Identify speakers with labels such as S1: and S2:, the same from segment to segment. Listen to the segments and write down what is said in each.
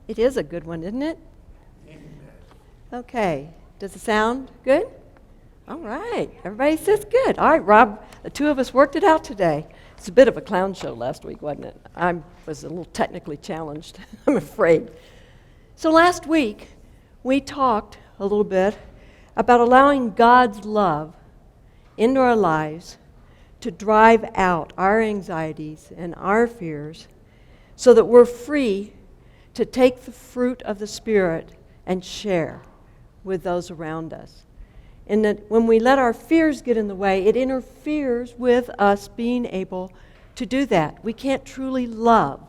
S1: It is a good one, isn't it? Okay. Does it sound good? All right. Everybody says good. All right, Rob, the two of us worked it out today. It's a bit of a clown show last week, wasn't it? I was a little technically challenged, I'm afraid. So last week, we talked a little bit about allowing God's love into our lives to drive out our anxieties and our fears so that we're free to take the fruit of the Spirit and share with those around us. And that when we let our fears get in the way, it interferes with us being able to do that. We can't truly love.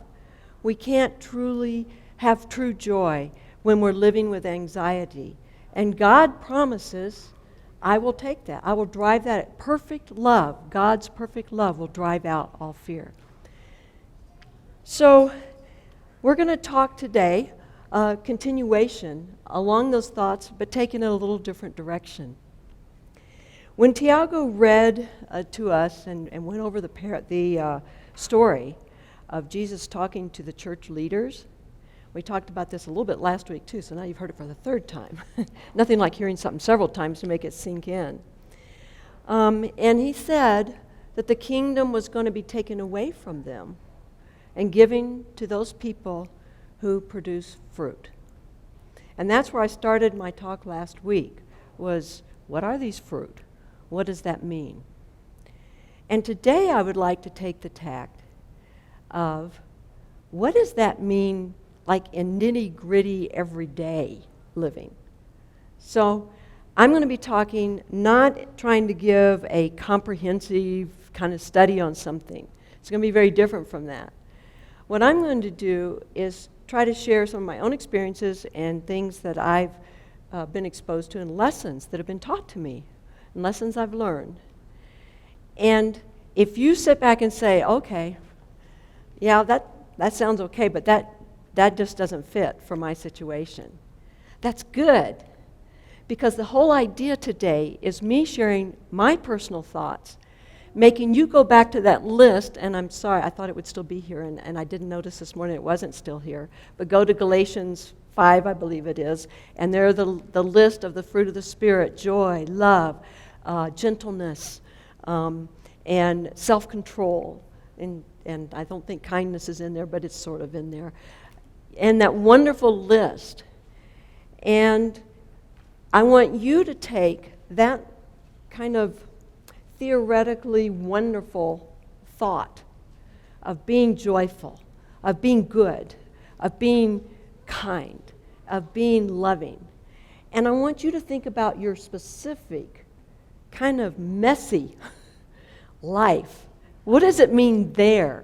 S1: We can't truly have true joy when we're living with anxiety. And God promises, I will take that. I will drive that. Perfect love, God's perfect love will drive out all fear. So we're going to talk today, continuation along those thoughts, but taking it a little different direction. When Tiago read to us and went over the story of Jesus talking to the church leaders, we talked about this a little bit last week too, so now you've heard it for the third time. Nothing like hearing something several times to make it sink in. And he said that the kingdom was going to be taken away from them and given to those people who produce fruit. And that's where I started my talk last week, was what are these fruit? What does that mean? And today I would like to take the tact of what does that mean like in nitty-gritty everyday living. So I'm going to be talking, not trying to give a comprehensive kind of study on something. It's going to be very different from that. What I'm going to do is try to share some of my own experiences and things that I've been exposed to and lessons that have been taught to me, and lessons I've learned. And if you sit back and say, okay, yeah, that sounds okay, but that just doesn't fit for my situation. That's good, because the whole idea today is me sharing my personal thoughts, making you go back to that list, and I'm sorry, I thought it would still be here, and I didn't notice this morning it wasn't still here, but go to Galatians 5, I believe it is, and there are the list of the fruit of the Spirit: joy, love, gentleness, and self-control, and I don't think kindness is in there, but it's sort of in there. And that wonderful list. And I want you to take that kind of theoretically wonderful thought of being joyful, of being good, of being kind, of being loving. And I want you to think about your specific, kind of messy life. What does it mean there?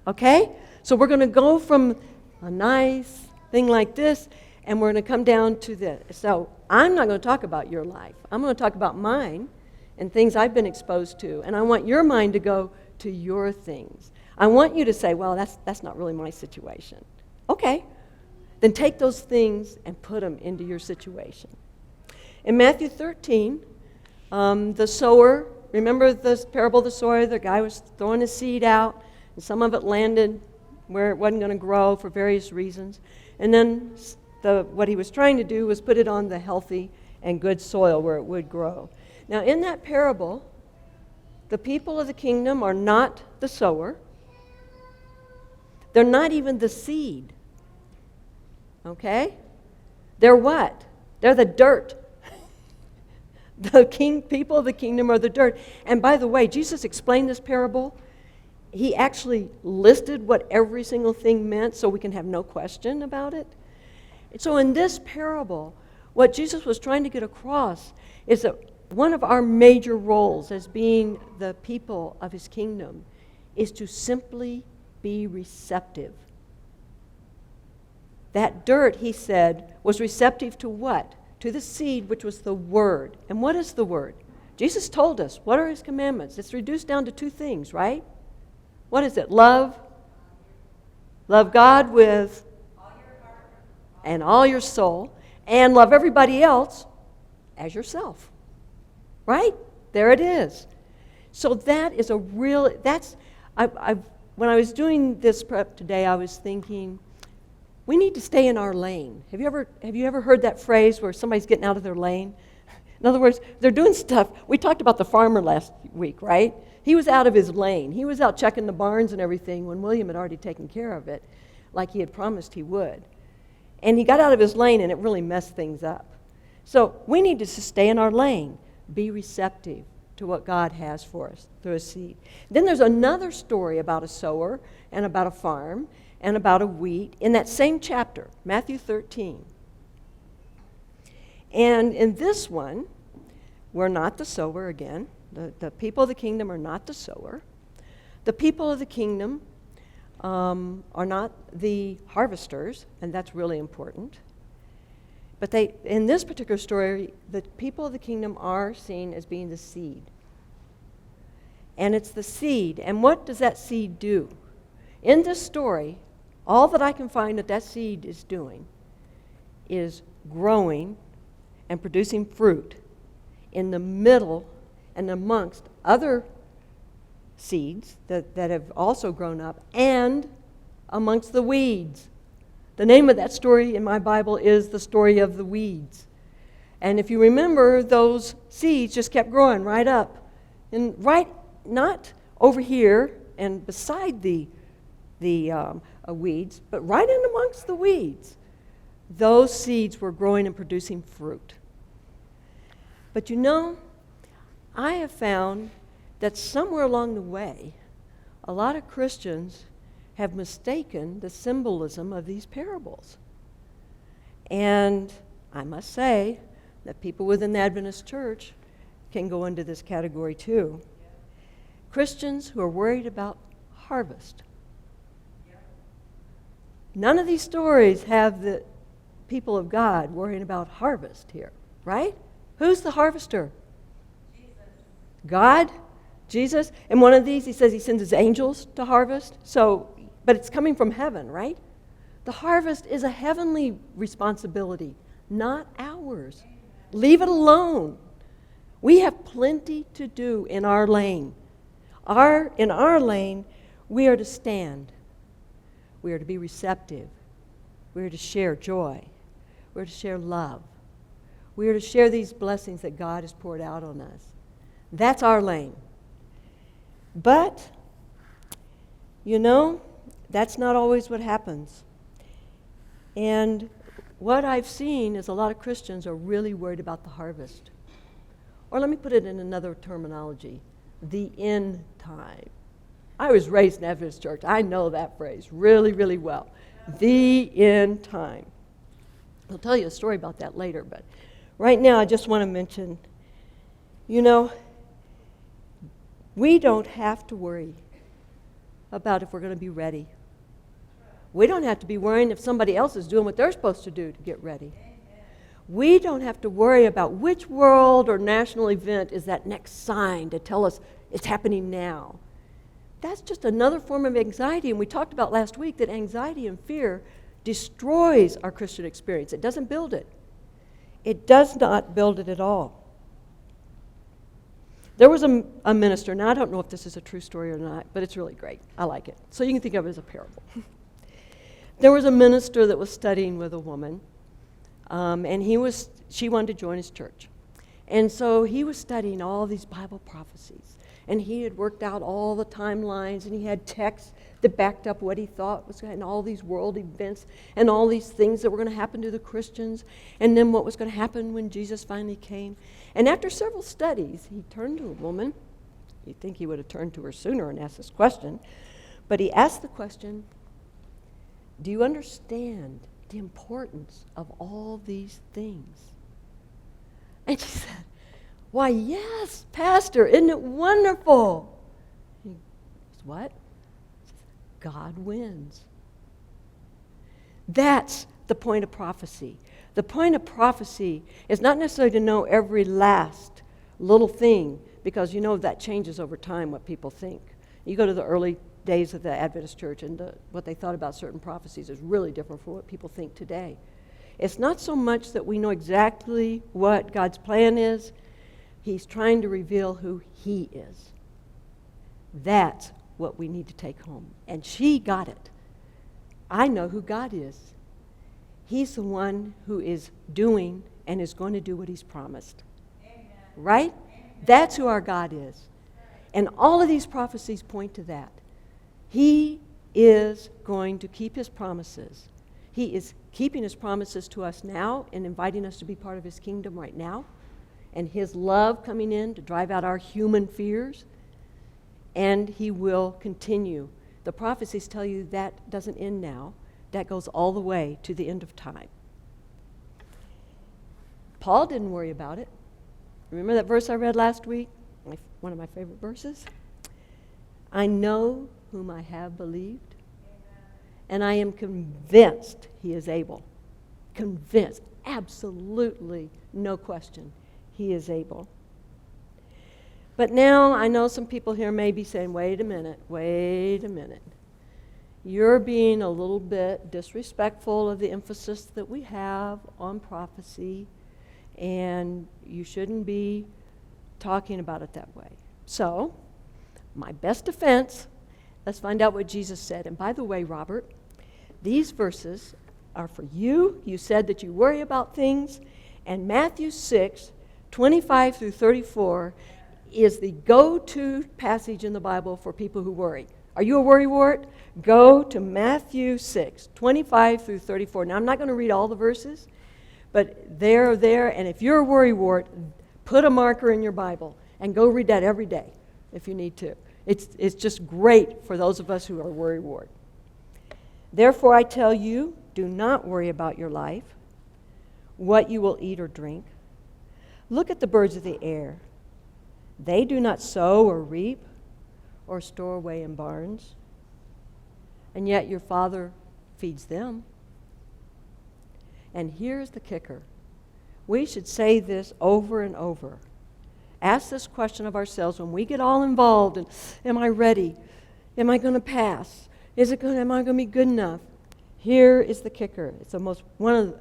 S1: Okay? So we're going to go from a nice thing like this, and we're going to come down to this. So I'm not going to talk about your life. I'm going to talk about mine and things I've been exposed to, and I want your mind to go to your things. I want you to say, well, that's not really my situation. Okay, then take those things and put them into your situation. In Matthew 13, the sower, remember the parable of the sower? The guy was throwing his seed out, and some of it landed where it wasn't going to grow for various reasons. And then what he was trying to do was put it on the healthy and good soil where it would grow. Now, in that parable, the people of the kingdom are not the sower. They're not even the seed. Okay? They're what? They're the dirt. The people of the kingdom are the dirt. And by the way, Jesus explained this parable. He actually listed what every single thing meant so we can have no question about it. So in this parable, what Jesus was trying to get across is that one of our major roles as being the people of his kingdom is to simply be receptive. That dirt, he said, was receptive to what? To the seed, which was the Word. And what is the Word? Jesus told us, what are his commandments? It's reduced down to two things, right? What is it? Love God with all your heart and all your soul, and love everybody else as yourself. Right? There it is. So that is a real, when I was doing this prep today, I was thinking, we need to stay in our lane. Have you ever heard that phrase where somebody's getting out of their lane? In other words, they're doing stuff. We talked about the farmer last week, right? He was out of his lane. He was out checking the barns and everything when William had already taken care of it, like he had promised he would. And he got out of his lane, and it really messed things up. So we need to stay in our lane, be receptive to what God has for us through a seed. Then there's another story about a sower and about a farm and about a wheat in that same chapter, Matthew 13. And in this one, we're not the sower again. The people of the kingdom are not the sower. The people of the kingdom are not the harvesters, and that's really important. But in this particular story, the people of the kingdom are seen as being the seed. And it's the seed. And what does that seed do? In this story, all that I can find that seed is doing is growing and producing fruit in the middle and amongst other seeds that have also grown up and amongst the weeds. The name of that story in my Bible is the story of the weeds. And if you remember, those seeds just kept growing right up. And not over here and beside the weeds, but right in amongst the weeds. Those seeds were growing and producing fruit. But I have found that somewhere along the way, a lot of Christians have mistaken the symbolism of these parables. And I must say that people within the Adventist church can go into this category too. Christians who are worried about harvest. None of these stories have the people of God worrying about harvest here, right? Who's the harvester? Jesus. God? Jesus? And one of these, he says he sends his angels to harvest. But it's coming from heaven, right? The harvest is a heavenly responsibility, not ours. Leave it alone. We have plenty to do in our lane. In our lane, we are to stand. We are to be receptive. We are to share joy. We are to share love. We are to share these blessings that God has poured out on us. That's our lane. But, that's not always what happens. And what I've seen is a lot of Christians are really worried about the harvest. Or let me put it in another terminology, the end time. I was raised in Adventist church. I know that phrase really, really well. The end time. I'll tell you a story about that later, but right now I just want to mention, we don't have to worry about if we're going to be ready. We don't have to be worrying if somebody else is doing what they're supposed to do to get ready. We don't have to worry about which world or national event is that next sign to tell us it's happening now. That's just another form of anxiety, and we talked about last week that anxiety and fear destroys our Christian experience. It doesn't build it. It does not build it at all. There was a minister, now I don't know if this is a true story or not, but it's really great. I like it. So you can think of it as a parable. There was a minister that was studying with a woman, and she wanted to join his church. And so he was studying all these Bible prophecies, and he had worked out all the timelines, and he had texts that backed up what he thought was going to, and all these world events, and all these things that were going to happen to the Christians, and then what was going to happen when Jesus finally came. And after several studies, he turned to a woman. You'd think he would have turned to her sooner and asked this question, but he asked the question, do you understand the importance of all these things? And she said, why, yes, Pastor, isn't it wonderful? He goes, what? God wins. That's the point of prophecy. The point of prophecy is not necessarily to know every last little thing, because that changes over time what people think. You go to the early days of the Adventist church, and what they thought about certain prophecies is really different from what people think today. It's not so much that we know exactly what God's plan is. He's trying to reveal who He is. That's what we need to take home. And she got it. I know who God is. He's the one who is doing and is going to do what He's promised. Amen. Right? Amen. That's who our God is. And all of these prophecies point to that. He is going to keep His promises. He is keeping His promises to us now and inviting us to be part of His kingdom right now. And His love coming in to drive out our human fears. And He will continue. The prophecies tell you that doesn't end now. That goes all the way to the end of time. Paul didn't worry about it. Remember that verse I read last week? One of my favorite verses. I know whom I have believed, and I am convinced He is able. Convinced. Absolutely no question. He is able. But now I know some people here may be saying, wait a minute. You're being a little bit disrespectful of the emphasis that we have on prophecy, and you shouldn't be talking about it that way. So, my best defense, let's find out what Jesus said. And by the way, Robert, these verses are for you. You said that you worry about things, and Matthew 6, 25 through 34 is the go-to passage in the Bible for people who worry. Are you a worrywart? Go to Matthew 6, 25 through 34. Now, I'm not going to read all the verses, but they're there, and if you're a worrywart, put a marker in your Bible and go read that every day if you need to. It's just great for those of us who are worrywart. Therefore, I tell you, do not worry about your life, what you will eat or drink. Look at the birds of the air. They do not sow or reap or store away in barns, and yet your Father feeds them. And here's the kicker. We should say this over and over. Ask this question of ourselves when we get all involved and, am I ready? Am I going to pass? Am I going to be good enough? Here is the kicker. It's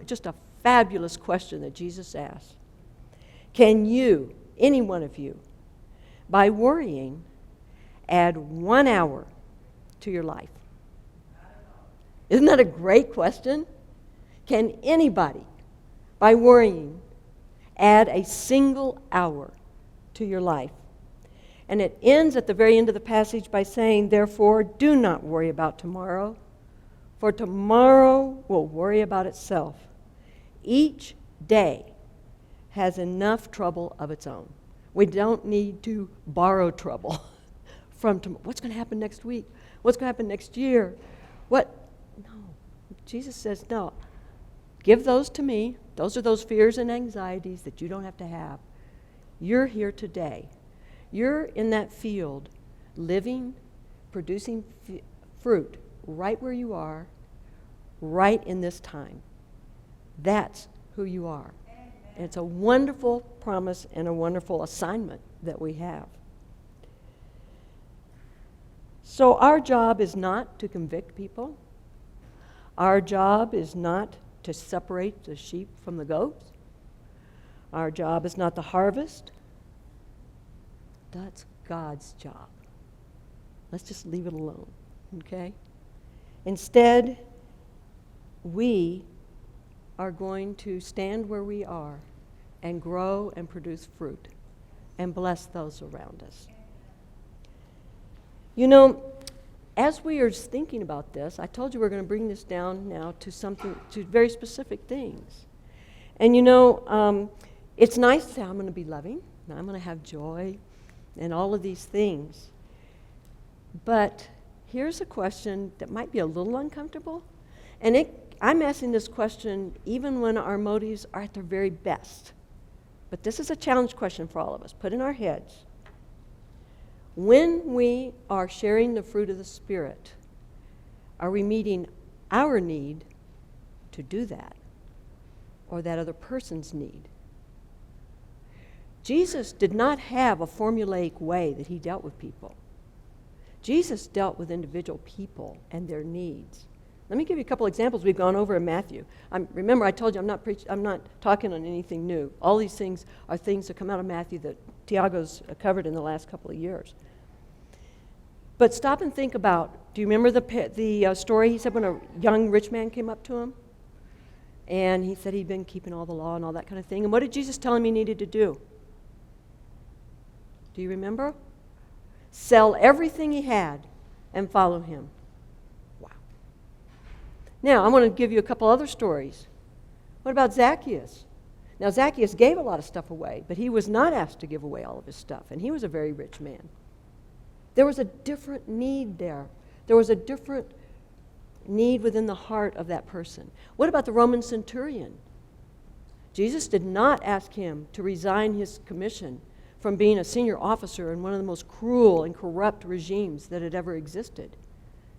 S1: just a fabulous question that Jesus asked. Can you, any one of you, by worrying, add 1 hour to your life? Isn't that a great question? Can anybody, by worrying, add a single hour to your life? And it ends at the very end of the passage by saying, therefore, do not worry about tomorrow, for tomorrow will worry about itself. Each day has enough trouble of its own. We don't need to borrow trouble from tomorrow. What's going to happen next week? What's going to happen next year? No. Jesus says, no. Give those to me. Those are those fears and anxieties that you don't have to have. You're here today. You're in that field, living, producing fruit right where you are, right in this time. That's who you are. And it's a wonderful promise and a wonderful assignment that we have. So our job is not to convict people. Our job is not to separate the sheep from the goats. Our job is not to harvest. That's God's job. Let's just leave it alone, okay? Instead, we are going to stand where we are and grow and produce fruit and bless those around us. You know, as we are thinking about this, I told you we're going to bring this down now to very specific things. And you know, it's nice to say I'm going to be loving, and I'm going to have joy, and all of these things. But here's a question that might be a little uncomfortable. And I'm asking this question even when our motives are at their very best. But this is a challenge question for all of us. Put in our heads. When we are sharing the fruit of the Spirit, are we meeting our need to do that, or that other person's need? Jesus did not have a formulaic way that he dealt with people. Jesus dealt with individual people and their needs. Let me give you a couple examples we've gone over in Matthew. Remember, I told you I'm not talking on anything new. All these things are things that come out of Matthew that Tiago's covered in the last couple of years. But stop and think about, do you remember the story he said when a young rich man came up to him? And he said he'd been keeping all the law and all that kind of thing. And what did Jesus tell him he needed to do? Do you remember? Sell everything he had and follow him. Wow. Now, I want to give you a couple other stories. What about Zacchaeus? Now, Zacchaeus gave a lot of stuff away, but he was not asked to give away all of his stuff, and he was a very rich man. There was a different need there. There was a different need within the heart of that person. What about the Roman centurion? Jesus did not ask him to resign his commission from being a senior officer in one of the most cruel and corrupt regimes that had ever existed.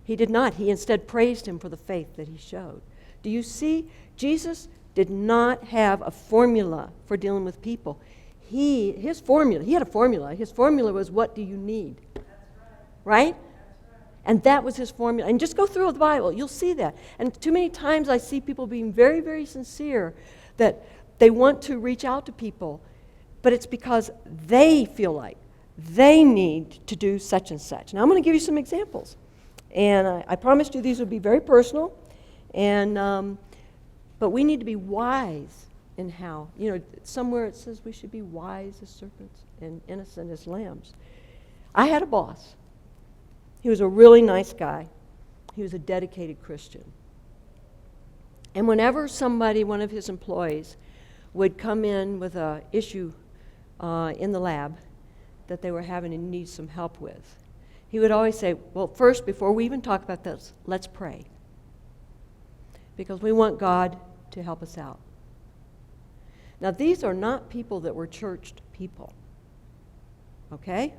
S1: He did not. He instead praised him for the faith that he showed. Do you see? Jesus did not have a formula for dealing with people. He had a formula. His formula was, what do you need? That's right? And that was his formula. And just go through the Bible. You'll see that. And too many times I see people being very, very sincere that they want to reach out to people, but it's because they feel like they need to do such and such. Now, I'm going to give you some examples. And I promised you these would be very personal. But we need to be wise in how. Somewhere it says we should be wise as serpents and innocent as lambs. I had a boss. He was a really nice guy. He was a dedicated Christian. And whenever one of his employees, would come in with an issue in the lab that they were having and need some help with, he would always say, well, first, before we even talk about this, let's pray. Because we want God to help us out. Now, these are not people that were churched people. Okay?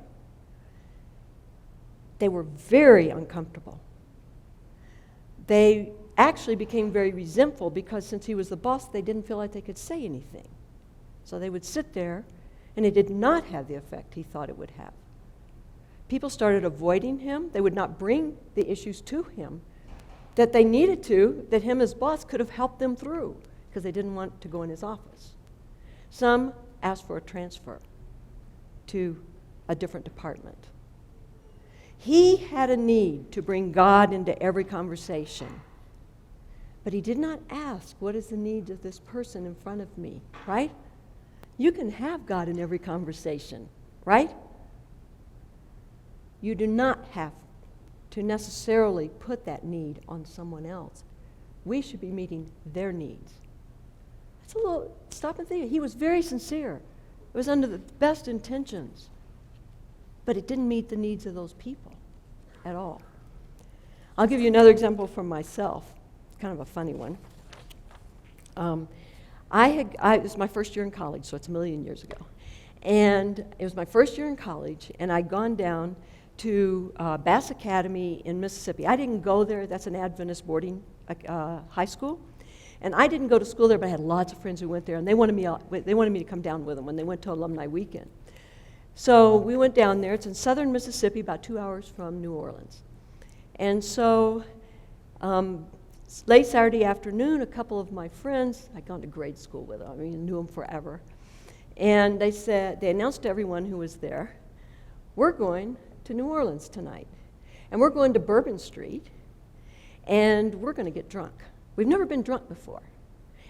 S1: They were very uncomfortable. They actually became very resentful because since he was the boss, they didn't feel like they could say anything. So they would sit there, and it did not have the effect he thought it would have. People started avoiding him. They would not bring the issues to him that they needed to, that him as boss could have helped them through, because they didn't want to go in his office. Some asked for a transfer to a different department. He had a need to bring God into every conversation, but he did not ask, what is the need of this person in front of me, right? You can have God in every conversation, right? You do not have to necessarily put that need on someone else. We should be meeting their needs. That's a little, stop and think. He was very sincere. It was under the best intentions. But it didn't meet the needs of those people at all. I'll give you another example from myself. It's kind of a funny one. It was my first year in college, so it's a million years ago. And it was my first year in college, and I'd gone down to Bass Academy in Mississippi. I didn't go there. That's an Adventist boarding high school. And I didn't go to school there, but I had lots of friends who went there, and they wanted me to come down with them when they went to Alumni Weekend. So we went down there. It's in southern Mississippi, about 2 hours from New Orleans. And so late Saturday afternoon, a couple of my friends, I'd gone to grade school with them, knew them forever, and they announced to everyone who was there, we're going to New Orleans tonight. And we're going to Bourbon Street, and we're going to get drunk. We've never been drunk before.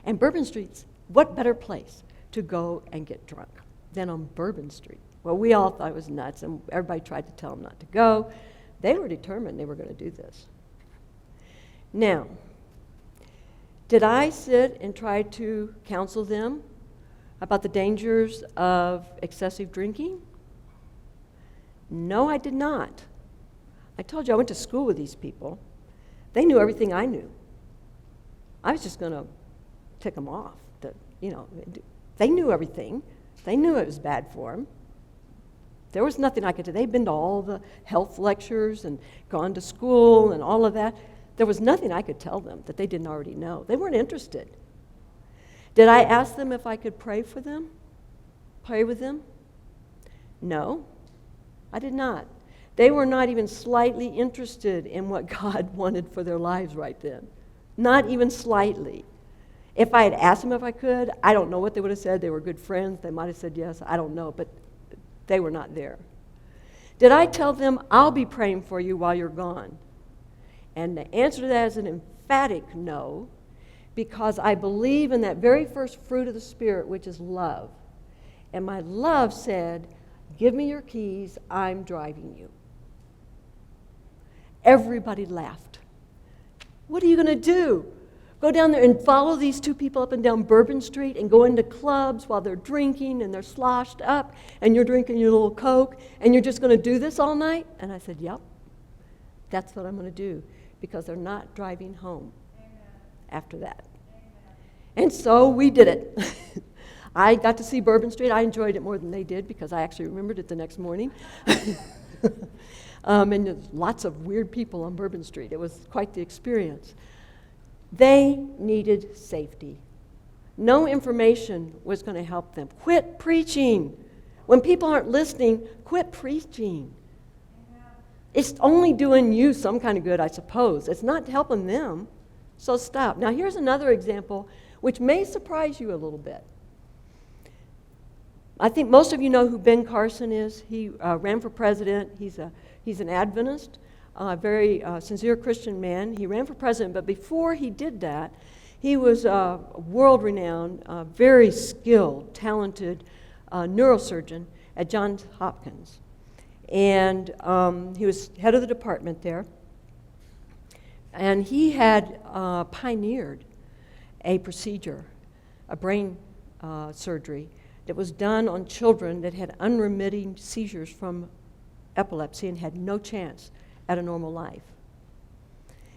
S1: And Bourbon Street's, what better place to go and get drunk than on Bourbon Street? Well, we all thought it was nuts, and everybody tried to tell them not to go. They were determined they were going to do this. Now, did I sit and try to counsel them about the dangers of excessive drinking? No, I did not. I told you I went to school with these people. They knew everything I knew. I was just going to tick them off. They knew everything. They knew it was bad for them. There was nothing I could do. They'd been to all the health lectures and gone to school and all of that. There was nothing I could tell them that they didn't already know. They weren't interested. Did I ask them if I could pray for them? Pray with them? No, I did not. They were not even slightly interested in what God wanted for their lives right then. Not even slightly. If I had asked them if I could, I don't know what they would have said. They were good friends. They might have said yes. I don't know, but they were not there. Did I tell them, I'll be praying for you while you're gone? And the answer to that is an emphatic no, because I believe in that very first fruit of the Spirit, which is love. And my love said, give me your keys, I'm driving you. Everybody laughed. What are you going to do? Go down there and follow these two people up and down Bourbon Street and go into clubs while they're drinking and they're sloshed up and you're drinking your little Coke and you're just going to do this all night? And I said, yep, that's what I'm going to do, because they're not driving home after that. And so we did it. I got to see Bourbon Street. I enjoyed it more than they did because I actually remembered it the next morning. And there's lots of weird people on Bourbon Street. It was quite the experience. They needed safety. No information was going to help them. Quit preaching. When people aren't listening, quit preaching. It's only doing you some kind of good, I suppose. It's not helping them. So stop. Now here's another example which may surprise you a little bit. I think most of you know who Ben Carson is. He ran for president. He's an Adventist, a very sincere Christian man. He ran for president, but before he did that, he was a world-renowned, very skilled, talented neurosurgeon at Johns Hopkins. And he was head of the department there. And he had pioneered a procedure, a brain surgery, that was done on children that had unremitting seizures from epilepsy and had no chance at a normal life.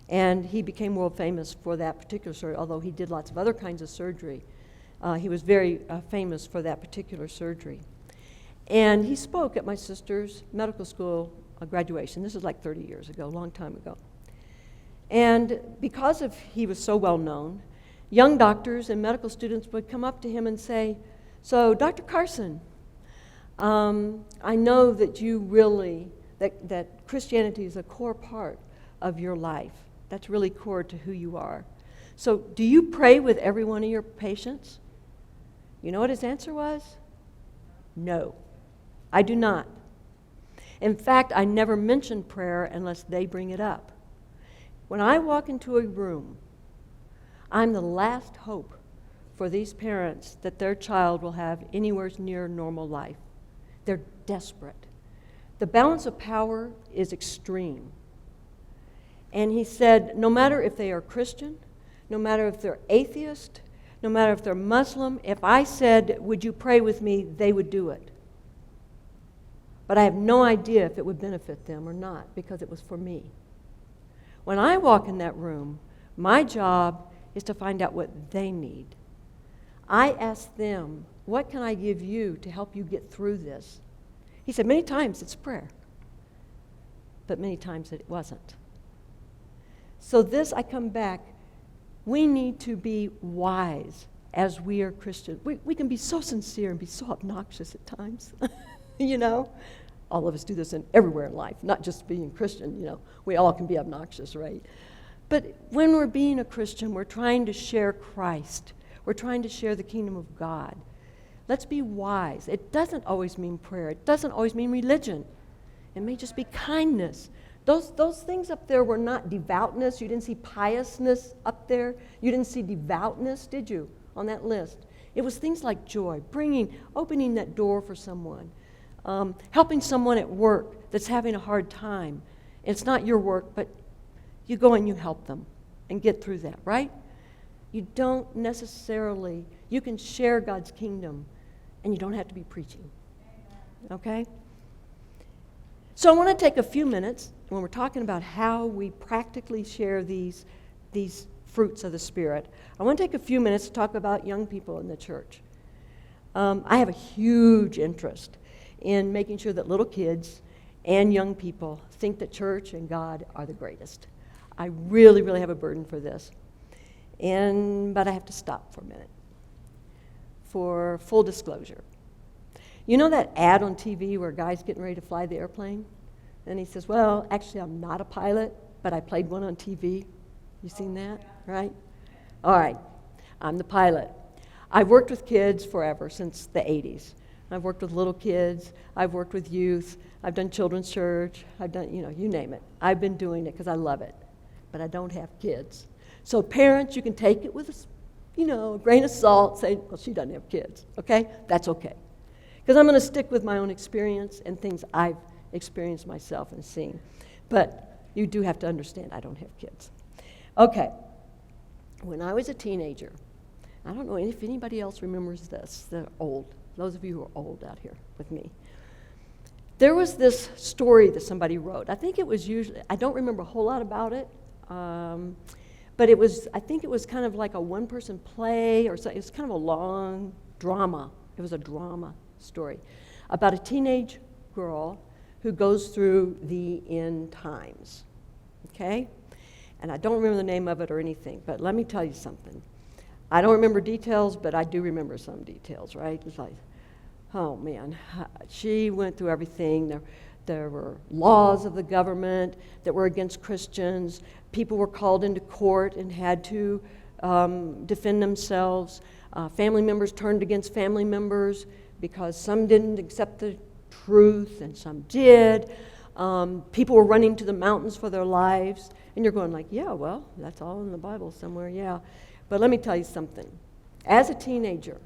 S1: And he became world famous for that particular surgery, although he did lots of other kinds of surgery. He was very famous for that particular surgery. And he spoke at my sister's medical school graduation. This is like 30 years ago, a long time ago. And because he was so well known, young doctors and medical students would come up to him and say, so, Dr. Carson, I know that you really, that Christianity is a core part of your life. That's really core to who you are. So, do you pray with every one of your patients? You know what his answer was? No, I do not. In fact, I never mention prayer unless they bring it up. When I walk into a room, I'm the last hope for these parents that their child will have anywhere near normal life. They're desperate. The balance of power is extreme. And he said, no matter if they are Christian, no matter if they're atheist, no matter if they're Muslim, if I said, would you pray with me, they would do it. But I have no idea if it would benefit them or not, because it was for me. When I walk in that room, my job is to find out what they need. I ask them, what can I give you to help you get through this? He said, many times it's prayer, but many times it wasn't. So this, I come back, we need to be wise as we are Christians. We can be so sincere and be so obnoxious at times, you know? All of us do this everywhere in life, not just being Christian, you know. We all can be obnoxious, right? But when we're being a Christian, we're trying to share Christ. We're trying to share the kingdom of God. Let's be wise. It doesn't always mean prayer. It doesn't always mean religion. It may just be kindness. Those things up there were not devoutness. You didn't see piousness up there. You didn't see devoutness, did you, on that list? It was things like joy, opening that door for someone, helping someone at work that's having a hard time. It's not your work, but you go and you help them and get through that, right? You don't necessarily, you can share God's kingdom and you don't have to be preaching. Okay? So I want to take a few minutes when we're talking about how we practically share these fruits of the Spirit. I want to take a few minutes to talk about young people in the church. I have a huge interest in making sure that little kids and young people think that church and God are the greatest. I really, really have a burden for this. But I have to stop for a minute for full disclosure. You know that ad on TV where a guy's getting ready to fly the airplane? And he says, well, actually, I'm not a pilot, but I played one on TV. You seen that, right? All right, I'm the pilot. I've worked with kids forever, since the 80s. I've worked with little kids. I've worked with youth. I've done children's church. I've done, you name it. I've been doing it because I love it. But I don't have kids. So parents, you can take it with a grain of salt, say, well, she doesn't have kids, okay? That's okay. Because I'm going to stick with my own experience and things I've experienced myself and seen. But you do have to understand I don't have kids. Okay. When I was a teenager, I don't know if anybody else remembers this, they're old, those of you who are old out here with me. There was this story that somebody wrote. I think it was I don't remember a whole lot about it, but I think it was kind of like a one-person play, or so, it was kind of a long drama. It was a drama story about a teenage girl who goes through the end times, okay? And I don't remember the name of it or anything, but let me tell you something. I don't remember details, but I do remember some details, right? It's like, oh man, she went through everything. There were laws of the government that were against Christians. People were called into court and had to defend themselves. Family members turned against family members because some didn't accept the truth and some did. People were running to the mountains for their lives. And you're going like, yeah, well, that's all in the Bible somewhere, yeah. But let me tell you something. As a teenager,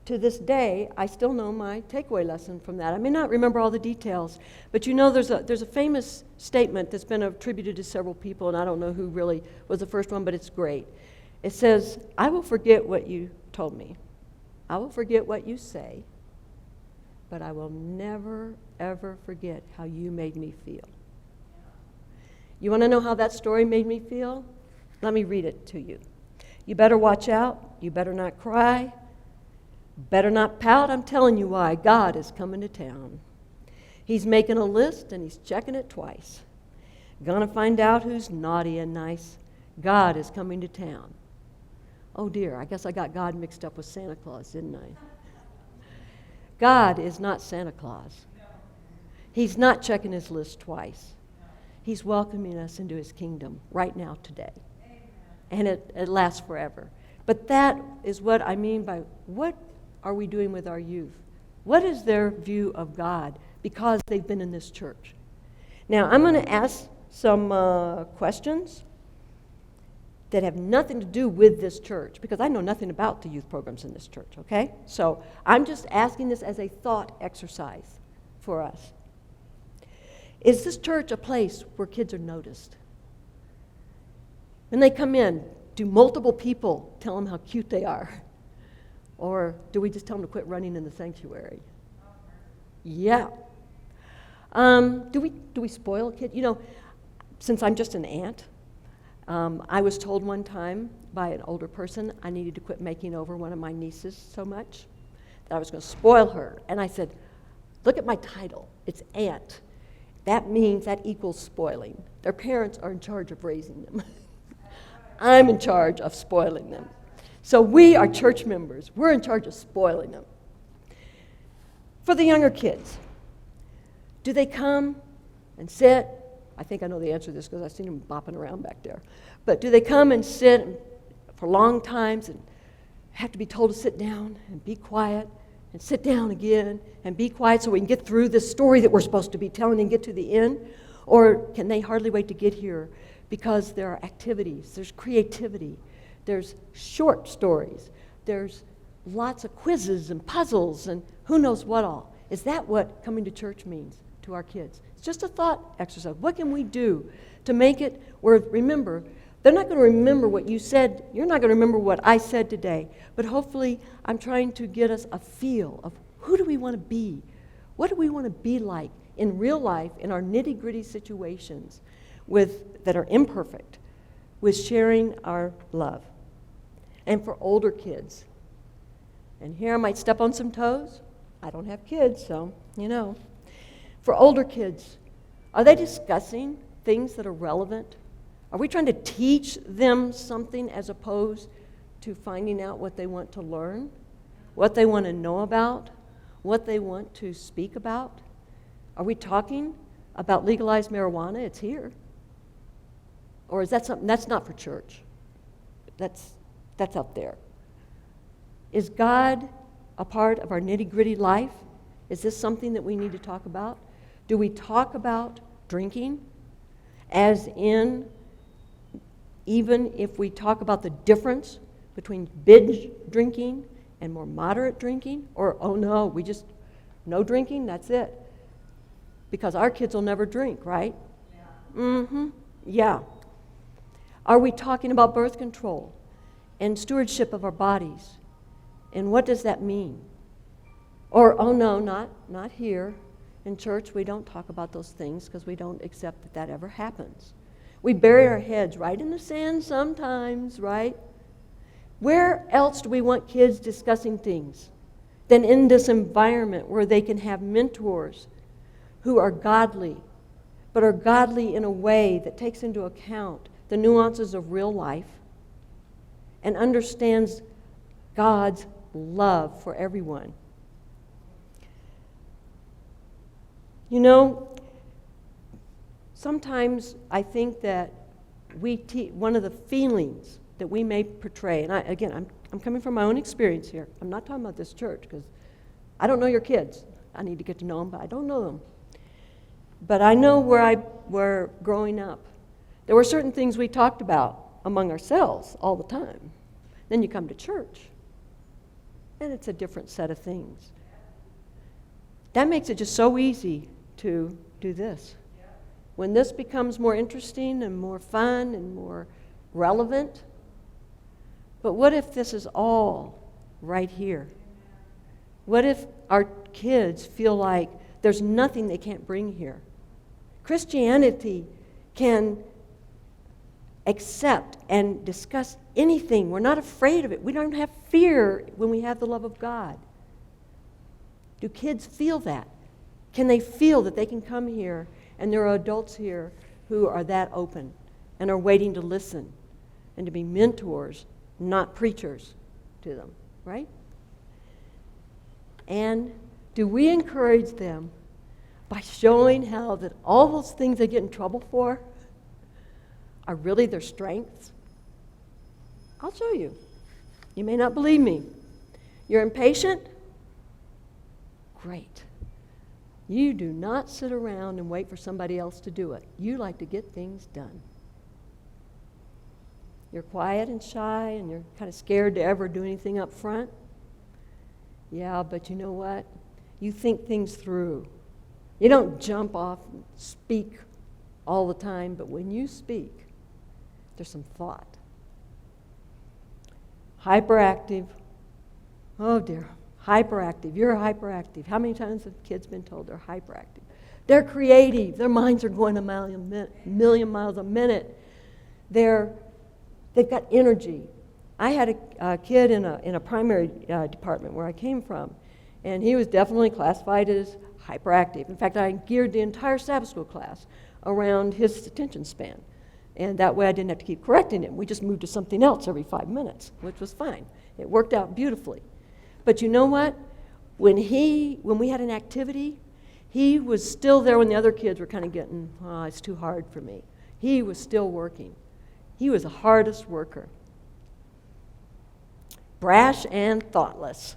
S1: to this day, I still know my takeaway lesson from that. I may not remember all the details, but there's a famous statement that's been attributed to several people, and I don't know who really was the first one, but it's great. It says, I will forget what you told me. I will forget what you say, but I will never, ever forget how you made me feel. You want to know how that story made me feel? Let me read it to you. You better watch out. You better not cry. Better not pout. I'm telling you why. God is coming to town. He's making a list and he's checking it twice. Gonna find out who's naughty and nice. God is coming to town. Oh dear, I guess I got God mixed up with Santa Claus, didn't I? God is not Santa Claus. He's not checking his list twice. He's welcoming us into his kingdom right now, today. And it lasts forever. But that is what I mean by what are we doing with our youth? What is their view of God because they've been in this church? Now, I'm going to ask some questions that have nothing to do with this church because I know nothing about the youth programs in this church, okay? So I'm just asking this as a thought exercise for us. Is this church a place where kids are noticed? When they come in, do multiple people tell them how cute they are? Or do we just tell them to quit running in the sanctuary? Yeah. Do we spoil kids? Since I'm just an aunt, I was told one time by an older person I needed to quit making over one of my nieces so much that I was going to spoil her. And I said, look at my title. It's aunt. That means that equals spoiling. Their parents are in charge of raising them. I'm in charge of spoiling them. So we are church members. We're in charge of spoiling them. For the younger kids, do they come and sit? I think I know the answer to this because I've seen them bopping around back there. But do they come and sit for long times and have to be told to sit down and be quiet and sit down again and be quiet so we can get through this story that we're supposed to be telling and get to the end? Or can they hardly wait to get here because there are activities, there's creativity, there's short stories, there's lots of quizzes and puzzles and who knows what all. Is that what coming to church means to our kids? It's just a thought exercise. What can we do to make it where, remember, they're not going to remember what you said. You're not going to remember what I said today. But hopefully I'm trying to get us a feel of who do we want to be? What do we want to be like in real life, in our nitty-gritty situations that are imperfect, with sharing our love? And for older kids, and here I might step on some toes. I don't have kids, so, For older kids, are they discussing things that are relevant? Are we trying to teach them something as opposed to finding out what they want to learn, what they want to know about, what they want to speak about? Are we talking about legalized marijuana? It's here. Or is that something that's not for church? That's out there. Is God a part of our nitty-gritty life? Is this something that we need to talk about? Do we talk about drinking as in even if we talk about the difference between binge drinking and more moderate drinking, or, oh no, we just, no drinking, that's it. Because our kids will never drink, right? Yeah. Mm-hmm. Yeah. Are we talking about birth control and stewardship of our bodies? And what does that mean? Or, oh no, not here. In church, we don't talk about those things because we don't accept that that ever happens. We bury our heads right in the sand sometimes, right? Where else do we want kids discussing things than in this environment where they can have mentors who are godly, but are godly in a way that takes into account the nuances of real life and understands God's love for everyone? You know, sometimes I think that one of the feelings that we may portray, and I'm coming from my own experience here. I'm not talking about this church because I don't know your kids. I need to get to know them, but I don't know them. But I know where I were growing up. There were certain things we talked about among ourselves all the time. Then you come to church, and it's a different set of things. That makes it just so easy to do this. When this becomes more interesting and more fun and more relevant, but what if this is all right here? What if our kids feel like there's nothing they can't bring here? Christianity can accept and discuss anything. We're not afraid of it. We don't have fear when we have the love of God. Do kids feel that? Can they feel that they can come here and there are adults here who are that open and are waiting to listen and to be mentors, not preachers to them, right? And do we encourage them by showing how that all those things they get in trouble for are really their strengths? I'll show you. You may not believe me. You're impatient? Great. You do not sit around and wait for somebody else to do it. You like to get things done. You're quiet and shy and you're kind of scared to ever do anything up front. Yeah, but you know what? You think things through. You don't jump off and speak all the time, but when you speak, there's some thought. Hyperactive. Oh dear. Hyperactive. You're hyperactive. How many times have kids been told they're hyperactive? They're creative. Their minds are going a million miles a minute. They've got energy. I had a kid in a primary department where I came from, and he was definitely classified as hyperactive. In fact, I geared the entire Sabbath school class around his attention span. And that way I didn't have to keep correcting him. We just moved to something else every 5 minutes, which was fine. It worked out beautifully. But you know what? When we had an activity, he was still there when the other kids were kind of getting, oh, it's too hard for me. He was still working. He was the hardest worker. Brash and thoughtless.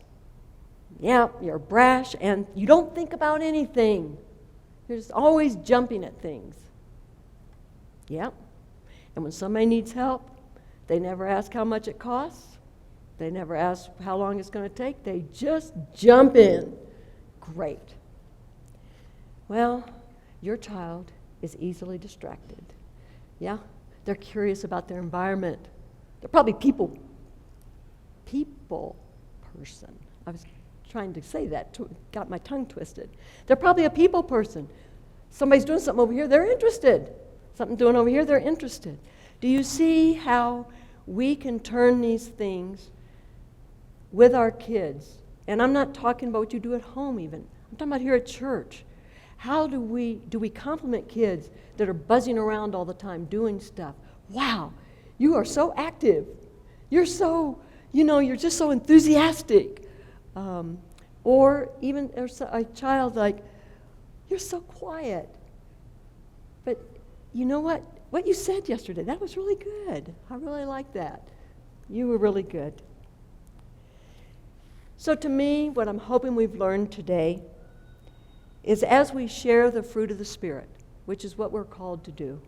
S1: Yeah, you're brash and you don't think about anything. You're just always jumping at things. Yeah. And when somebody needs help, they never ask how much it costs. They never ask how long it's going to take. They just jump in. Great. Well, your child is easily distracted. Yeah? They're curious about their environment. They're probably people person. I was trying to say that, got my tongue twisted. They're probably a people person. Somebody's doing something over here, they're interested. Something doing over here, they're interested. Do you see how we can turn these things with our kids? And I'm not talking about what you do at home even. I'm talking about here at church. How do we compliment kids that are buzzing around all the time doing stuff? Wow, you are so active. You're so, you're just so enthusiastic. Or even there's a child like, you're so quiet. But you know what? What you said yesterday, that was really good. I really like that. You were really good. So to me, what I'm hoping we've learned today is as we share the fruit of the Spirit, which is what we're called to do,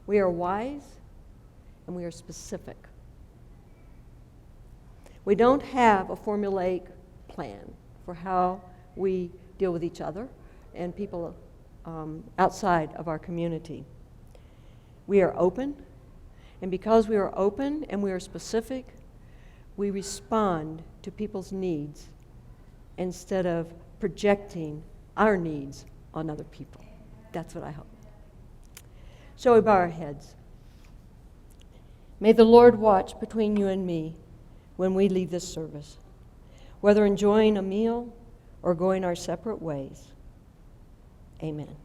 S1: we are wise and we are specific. We don't have a formulaic plan for how we deal with each other and people outside of our community. We are open, and because we are open and we are specific, we respond to people's needs instead of projecting our needs on other people. That's what I hope. Shall we bow our heads? May the Lord watch between you and me when we leave this service, whether enjoying a meal or going our separate ways. Amen.